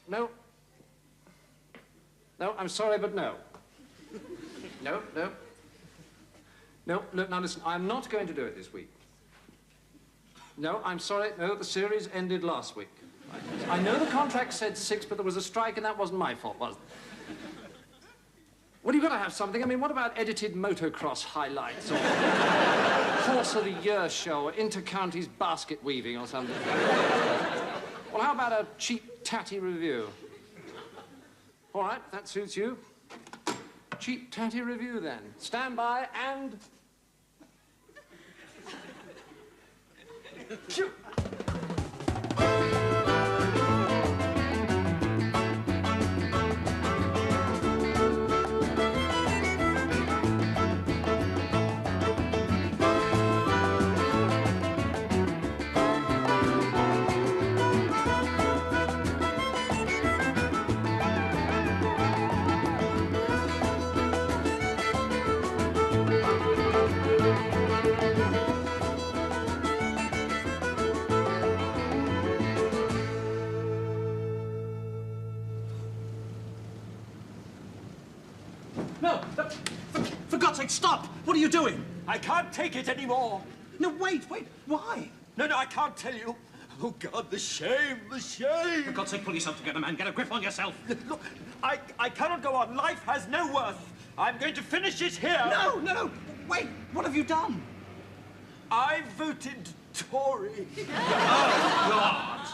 No. No, I'm sorry, but no. No, no. No, look, now listen, I'm not going to do it this week. No, I'm sorry. No, the series ended last week. I know the contract said 6, but there was a strike, and that wasn't my fault, was it? Well, you've got to have something. I mean, what about edited motocross highlights, or Horse of the Year show, or inter-counties basket weaving, or something? Well, how about a cheap, tatty review? All right, if that suits you. Cheap, tatty review, then. Stand by and... Cue. No, for God's sake, stop! What are you doing? I can't take it anymore. No, wait, why? No, I can't tell you. Oh, God, the shame, the shame. For God's sake, pull yourself together, man. Get a grip on yourself. Look, I cannot go on. Life has no worth. I'm going to finish it here. No. Wait, what have you done? I voted Tory. Oh, God.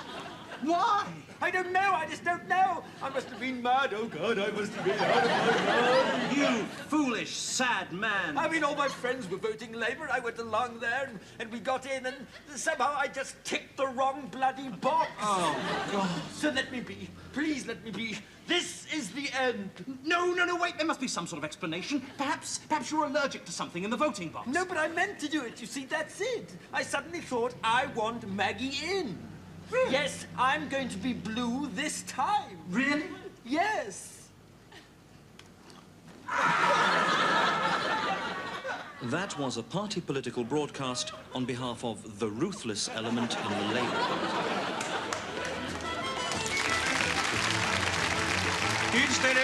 Why? I don't know. I just don't know. I must have been mad. Oh, God, I must have been out of my mind. You foolish, sad man. I mean, all my friends were voting Labour. I went along there, and we got in, and somehow I just ticked the wrong bloody box. Oh, God. So let me be. Please let me be. This is the end. No, wait. There must be some sort of explanation. Perhaps you're allergic to something in the voting box. No, but I meant to do it. You see, that's it. I suddenly thought I want Maggie in. Really? Yes, I'm going to be blue this time. Really? Yes. That was a party political broadcast on behalf of the ruthless element in the Labour Party. Keep steady.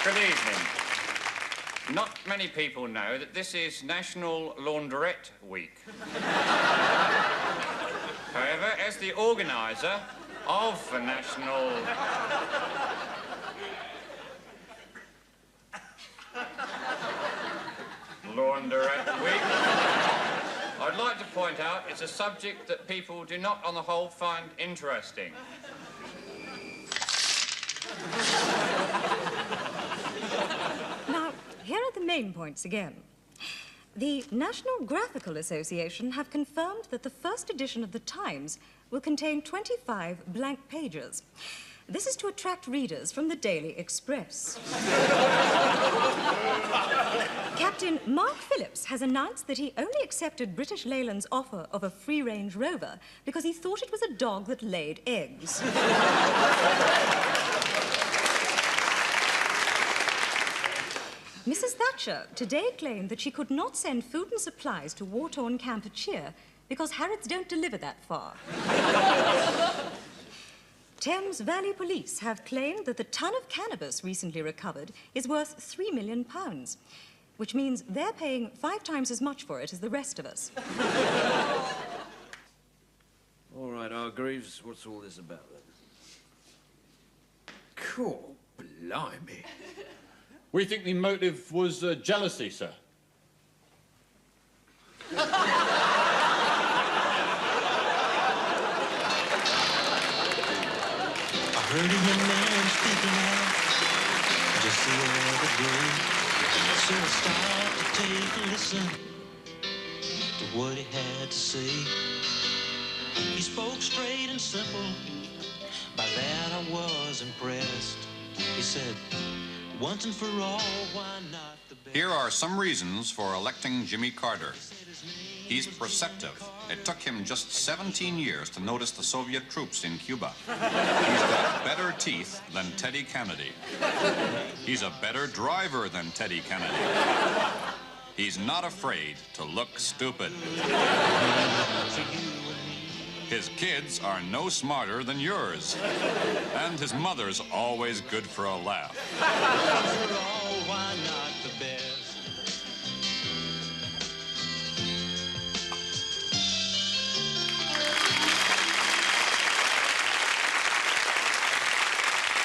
Good evening. Not many people know that this is National Launderette Week. However, as the organiser of the National Launderette Week, I'd like to point out it's a subject that people do not, on the whole, find interesting. Now, here are the main points again. The National Graphical Association have confirmed that the first edition of The Times will contain 25 blank pages. This is to attract readers from the Daily Express. Captain Mark Phillips has announced that he only accepted British Leyland's offer of a free-range rover because he thought it was a dog that laid eggs. Mrs. Thatcher today claimed that she could not send food and supplies to war-torn Kampuchea because Harrods don't deliver that far. Thames Valley Police have claimed that the ton of cannabis recently recovered is worth £3 million, which means they're paying 5 times as much for it as the rest of us. All right, Hargreaves, what's all this about, then? Cool, blimey. We think the motive was jealousy, sir. I heard a young man speaking out just the other day. So I stopped to take a listen to what he had to say. He spoke straight and simple. By that I was impressed. He said, once and for all, why not the best? Here are some reasons for electing Jimmy Carter. He's perceptive. It took him just 17 years to notice the Soviet troops in Cuba. He's got better teeth than Teddy Kennedy. He's a better driver than Teddy Kennedy. He's not afraid to look stupid. His kids are no smarter than yours. And his mother's always good for a laugh. After all, why not the best?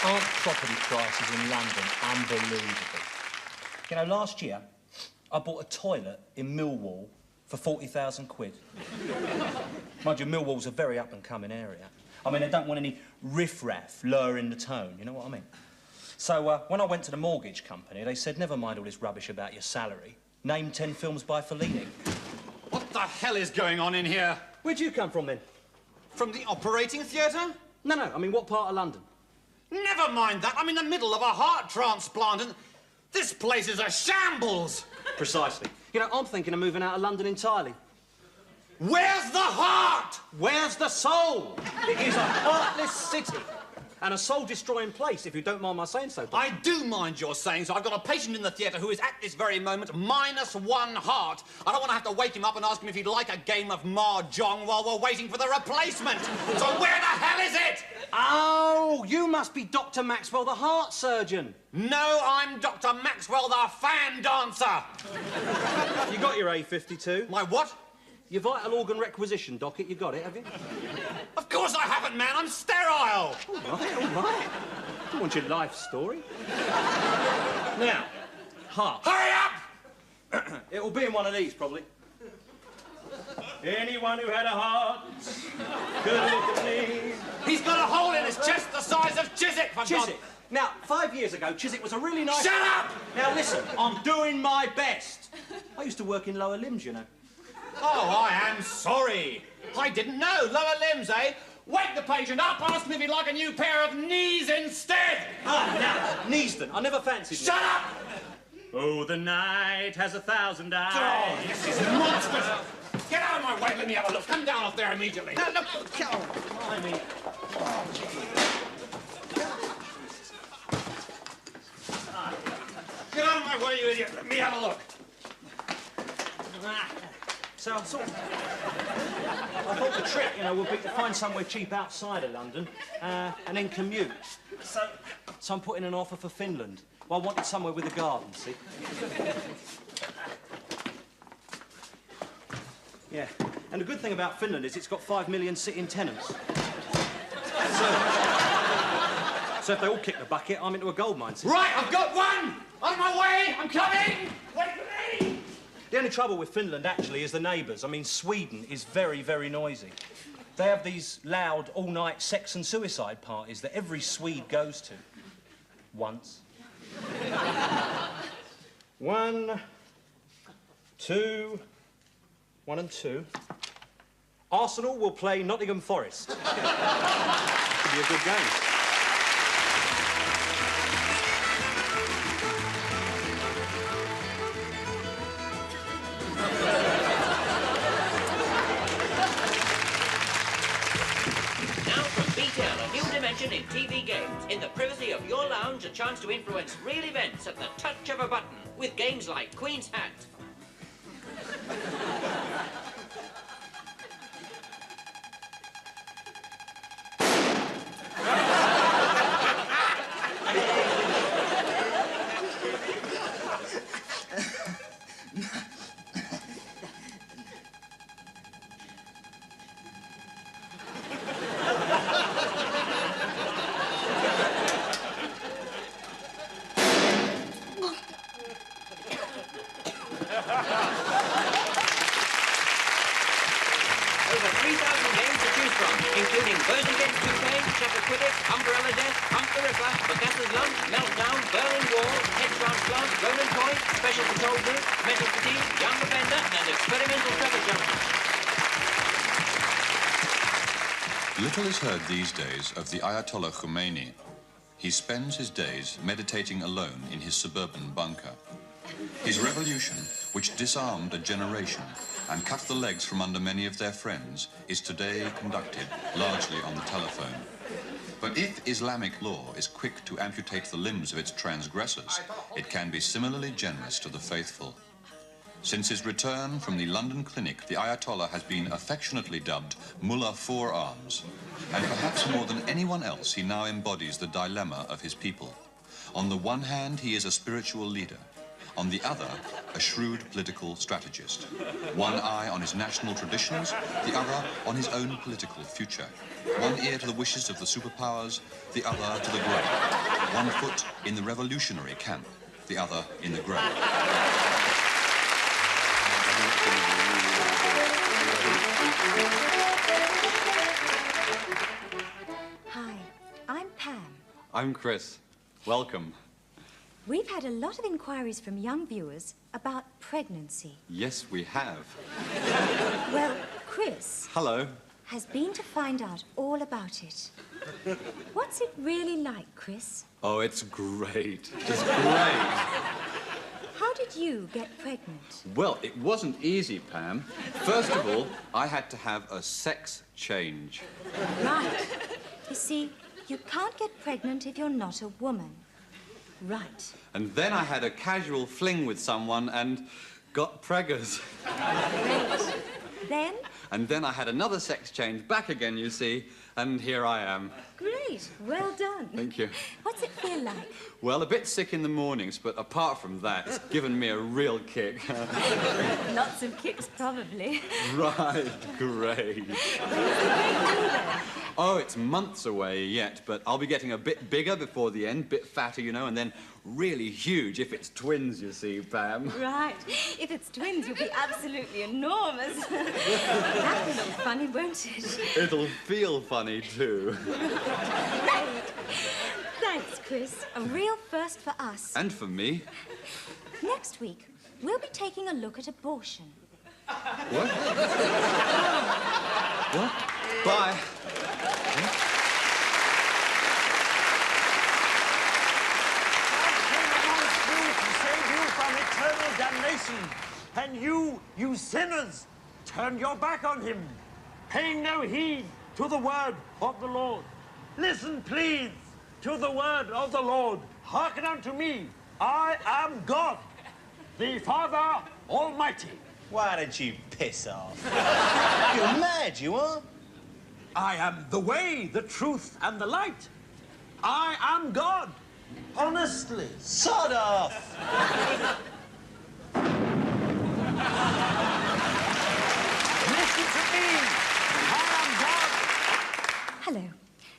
Aren't property prices in London unbelievable? You know, last year, I bought a toilet in Millwall for 40,000 quid. Mind you, Millwall's a very up-and-coming area. I mean, they don't want any riff-raff lowering the tone, you know what I mean? So, when I went to the mortgage company, they said, never mind all this rubbish about your salary. Name 10 films by Fellini. What the hell is going on in here? Where'd you come from, then? From the operating theatre? No, I mean, what part of London? Never mind that. I'm in the middle of a heart transplant and this place is a shambles. Precisely. You know, I'm thinking of moving out of London entirely. Where's the heart? Where's the soul? It is a heartless city. And a soul-destroying place, if you don't mind my saying so. I do mind your saying so. I've got a patient in the theatre who is at this very moment -1 heart. I don't want to have to wake him up and ask him if he'd like a game of mahjong while we're waiting for the replacement. So where the hell is it? Oh, you must be Dr. Maxwell, the heart surgeon. No, I'm Dr. Maxwell, the fan dancer. You got your A52? My what? Your vital organ requisition docket, you got it, have you? Of course I haven't, man. I'm sterile. All right. I want your life story. Now, heart. Hurry up! It'll be in one of these, probably. Anyone who had a heart could look at me. He's got a hole in his chest the size of Chiswick, for God. Chiswick. Now, 5 years ago, Chiswick was a really nice... Shut up! Now, listen, I'm doing my best. I used to work in lower limbs, you know. Oh, I am sorry. I didn't know. Lower limbs, eh? Wake the patient up, ask him if he'd like a new pair of knees instead. Ah, now, Neasden. I never fancied Shut me. up! Oh, the night has 1,000 eyes. Oh, this is monstrous. Get out of my way. Let me have a look. Come down off there immediately. No, look. I mean... Get out of my way, you idiot. Let me have a look. So I thought the trick, you know, would be to find somewhere cheap outside of London and then commute. So I'm putting an offer for Finland. Well, I wanted somewhere with a garden, see? Yeah, and the good thing about Finland is it's got 5 million sitting tenants. So if they all kick the bucket, I'm into a gold mine. See? Right, I've got one. On my way. I'm coming. Wait for me. The only trouble with Finland, actually, is the neighbours. I mean, Sweden is very, very noisy. They have these loud, all-night sex and suicide parties that every Swede goes to. Once. 1, 2... 1 and 2. Arsenal will play Nottingham Forest. Should be a good game. In TV games, in the privacy of your lounge, a chance to influence real events at the touch of a button with games like Queen's Hat. Including Birds Against Cocaine, Chappaquiddick, Umbrella Death, Hump the Ripper, Bacassa's Lunch, Meltdown, Berlin Wall, Head Transplant, Roland Point, Special Patrol Group, Metal Fatigue, Young Offender, and Experimental Trevor Jones. Little is heard these days of the Ayatollah Khomeini. He spends his days meditating alone in his suburban bunker. His revolution, which disarmed a generation, and cut the legs from under many of their friends is today conducted largely on the telephone. But if Islamic law is quick to amputate the limbs of its transgressors, it can be similarly generous to the faithful. Since his return from the London clinic, the Ayatollah has been affectionately dubbed Mullah Four Arms, and perhaps more than anyone else, he now embodies the dilemma of his people. On the one hand, he is a spiritual leader. On the other, a shrewd political strategist. One eye on his national traditions, the other on his own political future. One ear to the wishes of the superpowers, the other to the grave. One foot in the revolutionary camp, the other in the grave. Hi, I'm Pam. I'm Chris. Welcome. We've had a lot of inquiries from young viewers about pregnancy. Yes, we have. Well, Chris Hello. has been to find out all about it. What's it really like, Chris? Oh, it's great. It's great. How did you get pregnant? Well, it wasn't easy, Pam. First of all, I had to have a sex change. Right. You see, you can't get pregnant if you're not a woman. Right. And then I had a casual fling with someone and got preggers. Great. Then? And then I had another sex change back again, you see, and here I am. Great. Well done. Thank you. What's it feel like? Well, a bit sick in the mornings, but apart from that, it's given me a real kick. Lots of kicks, probably. Right, great. Oh, it's months away yet, but I'll be getting a bit bigger before the end, bit fatter, you know, and then really huge if it's twins, you see, Pam. Right. If it's twins, you'll be absolutely enormous. That will look funny, won't it? It'll feel funny, too. Great. Thanks, Chris. A real first for us. And for me. Next week, we'll be taking a look at abortion. What? What? Bye. To save you from eternal damnation. And you sinners, turn your back on him, paying no heed to the word of the Lord. Listen, please, to the word of the Lord. Hearken unto me. I am God, the Father Almighty. Why don't you piss off? You're mad, you are. I am the way, the truth, and the light. I am God. Honestly. Sod off. Listen to me. I am God. Hello.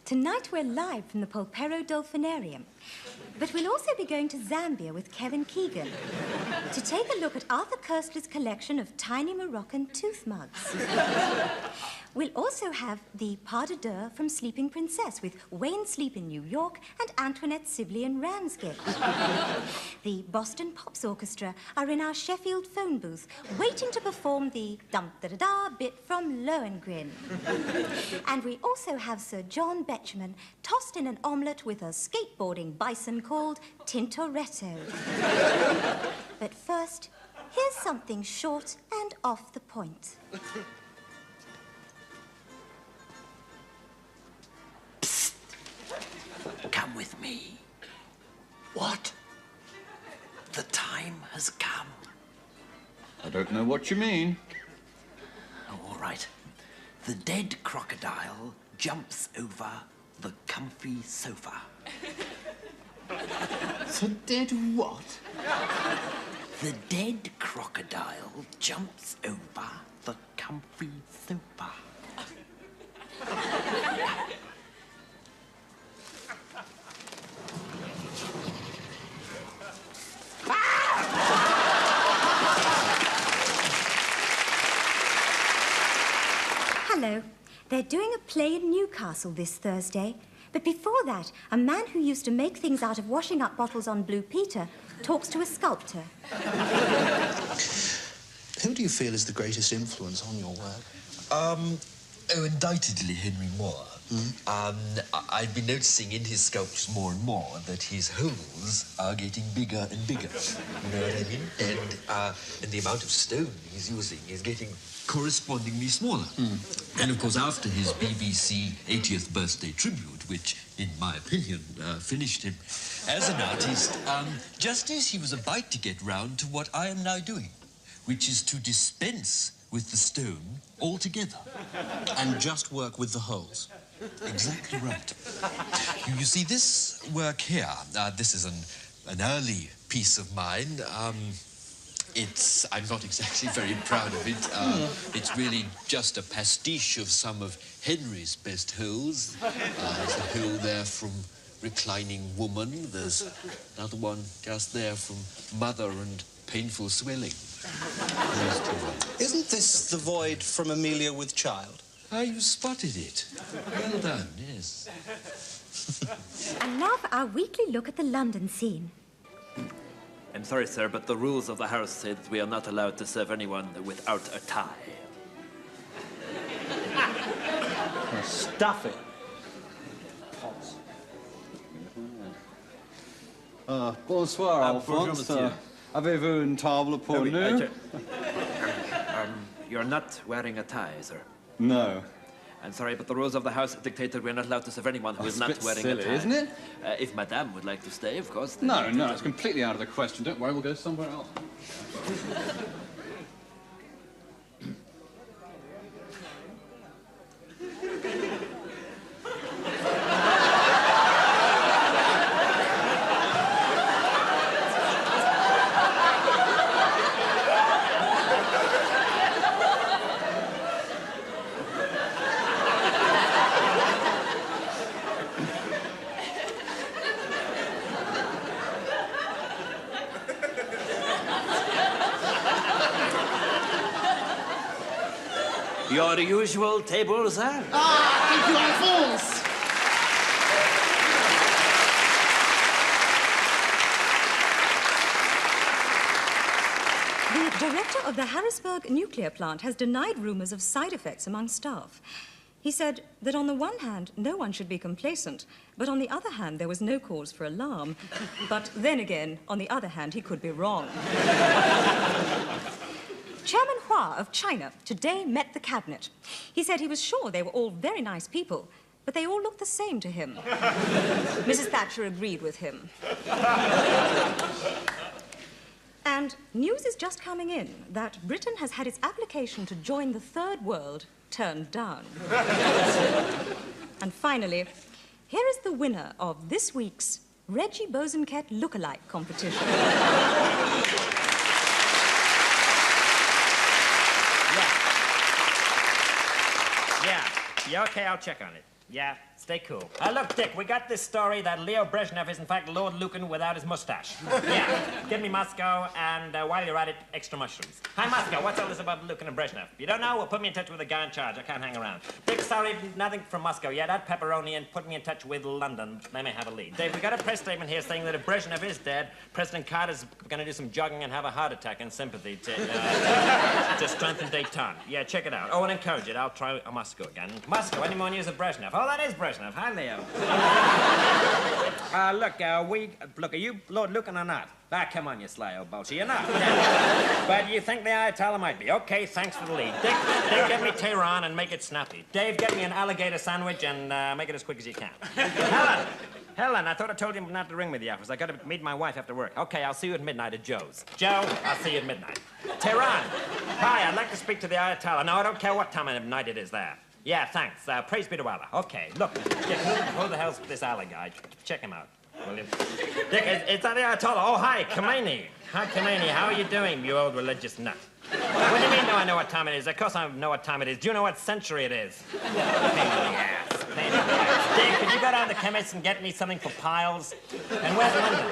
Tonight we're live from the Polperro Dolphinarium. But we'll also be going to Zambia with Kevin Keegan to take a look at Arthur Koestler's collection of tiny Moroccan tooth mugs. We'll also have the pas de deux from Sleeping Princess with Wayne Sleep in New York and Antoinette Sibley in Ramsgate. The Boston Pops Orchestra are in our Sheffield phone booth waiting to perform the dum-da-da-da bit from Lohengrin. And we also have Sir John Betjeman tossed in an omelette with a skateboarding bison called Tintoretto. But first, here's something short and off the point. Come with me. What? The time has come. I don't know what you mean. All right. The dead crocodile jumps over the comfy sofa. The dead what? The dead crocodile jumps over the comfy sofa. Hello. They're doing a play in Newcastle this Thursday. But before that, a man who used to make things out of washing up bottles on Blue Peter talks to a sculptor. Who do you feel is the greatest influence on your work? Oh, undoubtedly, Henry Moore. I've been noticing in his sculptures more and more that his holes are getting bigger and bigger. You know what I mean? And the amount of stone he's using is getting correspondingly smaller. And, of course, after his BBC 80th birthday tribute, which, in my opinion, finished him as an artist, just as he was about to get round to what I am now doing, which is to dispense with the stone altogether. And just work with the holes. Exactly right. You see, this work here, this is an early piece of mine. I'm not exactly very proud of it. It's really just a pastiche of some of Henry's best holes. There's a hole there from Reclining Woman. There's another one just there from Mother and Painful Swelling. Isn't this the void from Amelia with Child? Ah, you spotted it. Well done, yes. And now for our weekly look at the London scene. I'm sorry, sir, but the rules of the house say that we are not allowed to serve anyone without a tie. Stuff it. Bonsoir, Alphonse. Avez-vous une table pour nous? You're not wearing a tie, sir. No. I'm sorry, but the rules of the house dictate that we're not allowed to serve anyone who is not wearing silly, a tie. Isn't it? If Madame would like to stay, of course. No, it's completely out of the question. Don't worry, we'll go somewhere else. Your usual table, sir? Ah, thank you, Alphonse. The director of the Harrisburg nuclear plant has denied rumors of side effects among staff. He said that on the one hand, no one should be complacent, but on the other hand, there was no cause for alarm. But then again, on the other hand, he could be wrong. Chairman Hua of China today met the cabinet. He said he was sure they were all very nice people, but they all looked the same to him. Mrs. Thatcher agreed with him. And news is just coming in that Britain has had its application to join the Third World turned down. And finally, here is the winner of this week's Reggie Bosanquet Lookalike competition. Yeah, okay, I'll check on it. Yeah, stay cool. Look, Dick, we got this story that Leo Brezhnev is in fact Lord Lucan without his mustache. Yeah, give me Moscow, and while you're at it, extra mushrooms. Hi, Moscow, what's all this about Lucan and Brezhnev? If you don't know, well, put me in touch with the guy in charge. I can't hang around. Dick, sorry, nothing from Moscow yet. Add pepperoni and put me in touch with London. They may have a lead. Dave, we got a press statement here saying that if Brezhnev is dead, President Carter's going to do some jogging and have a heart attack in sympathy to strengthen Dayton. Yeah, check it out. Oh, and encourage it. I'll try Moscow again. Moscow, any more news of Brezhnev? Oh, that is Brezhnev. Hi, Leo. Look, are you Lord Lucan or not? Ah, come on, you sly old Bolshe, you're not. But you think the Ayatollah might be. Okay, thanks for the lead. Dick, get me Tehran and make it snappy. Dave, get me an alligator sandwich and make it as quick as you can. Helen, I thought I told you not to ring me the office. I got to meet my wife after work. Okay, I'll see you at midnight at Joe's. Joe, I'll see you at midnight. Tehran, hi, I'd like to speak to the Ayatollah. No, I don't care what time of night it is there. Yeah, thanks. Praise be to Allah. Okay, look, Dick, who the hell's this Ali guy? Check him out, will you? Dick, it's the Ayatollah. Oh, hi, Khomeini. Hi, Khomeini, how are you doing, you old religious nut? What do you mean, do I know what time it is? Of course I know what time it is. Do you know what century it is? Pain in the ass. Pain in the ass. Dick, could you go down to the chemist and get me something for piles? And where's London?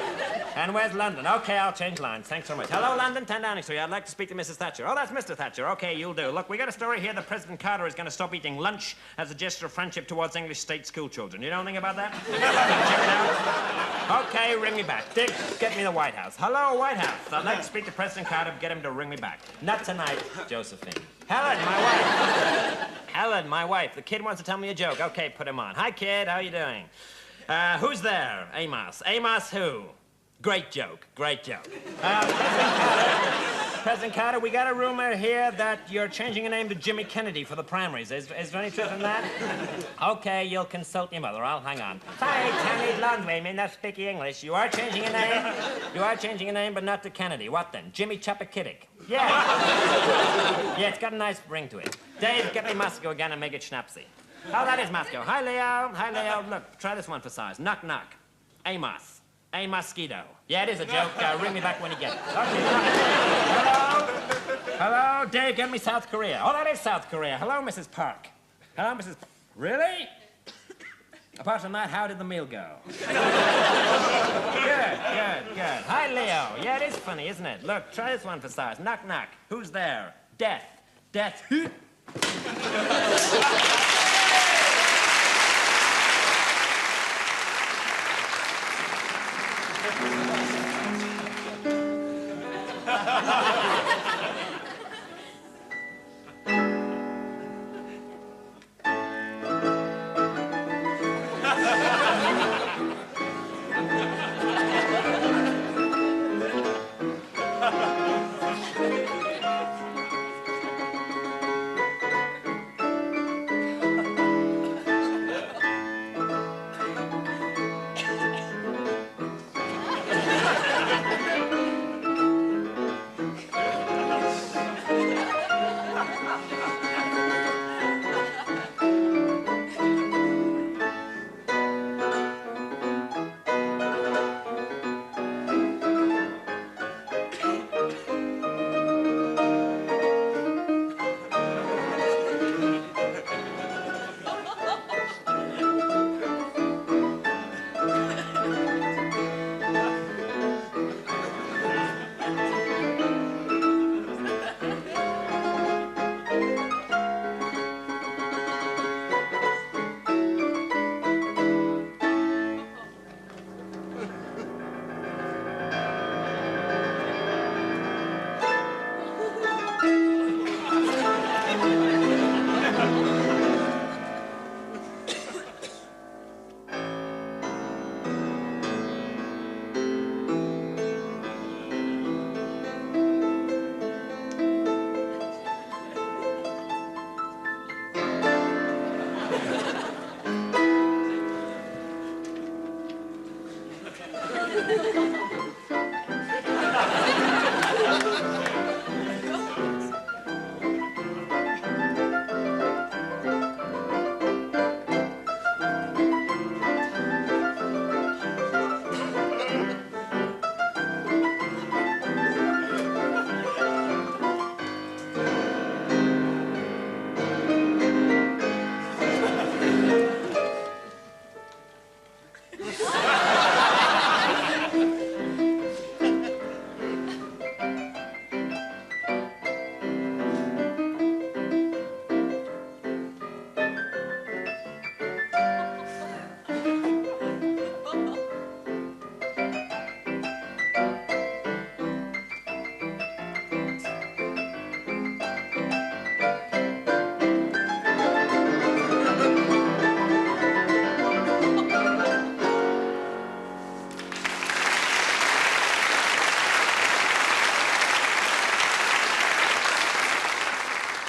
And where's London? Okay, I'll change lines. Thanks very much. Hello, London, 10 Downing Street. I'd like to speak to Mrs. Thatcher. Oh, that's Mr. Thatcher. Okay, you'll do. Look, we got a story here that President Carter is going to stop eating lunch as a gesture of friendship towards English state school children. You know anything about that? Check it out. Okay, ring me back. Dick, get me the White House. Hello, White House. I'd like to speak to President Carter, get him to ring me back. Not tonight, Josephine. Helen, my wife. Helen, my wife. The kid wants to tell me a joke. Okay, put him on. Hi, kid. How you doing? Who's there? Amos. Amos who? Great joke. Great joke. President Carter, we got a rumor here that you're changing your name to Jimmy Kennedy for the primaries. Is there any truth in that? Okay, you'll consult your mother. I'll hang on. Sorry, Chinese laundry may not speak English. You are changing your name? You are changing your name, but not to Kennedy. What then? Jimmy Chappaquiddick. Yeah. Yeah, it's got a nice ring to it. Dave, get me Moscow again and make it schnapsy. Oh, that is Moscow. Hi, Leo. Hi, Leo. Look, try this one for size. Knock, knock. Amos. A mosquito. Yeah, it is a joke. Ring me back when you get it. Okay. Hello? Hello? Dave, get me South Korea. Oh, that is South Korea. Hello, Mrs. Park. Hello, Mrs. Really? Apart from that, how did the meal go? Good. Hi, Leo. Yeah, it is funny, isn't it? Look, try this one for size. Knock, knock. Who's there? Death. Death.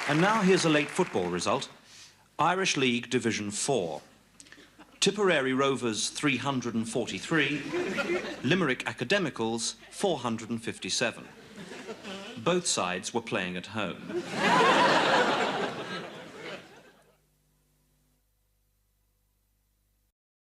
And now here's a late football result. Irish League Division 4. Tipperary Rovers 343, Limerick Academicals 457. Both sides were playing at home.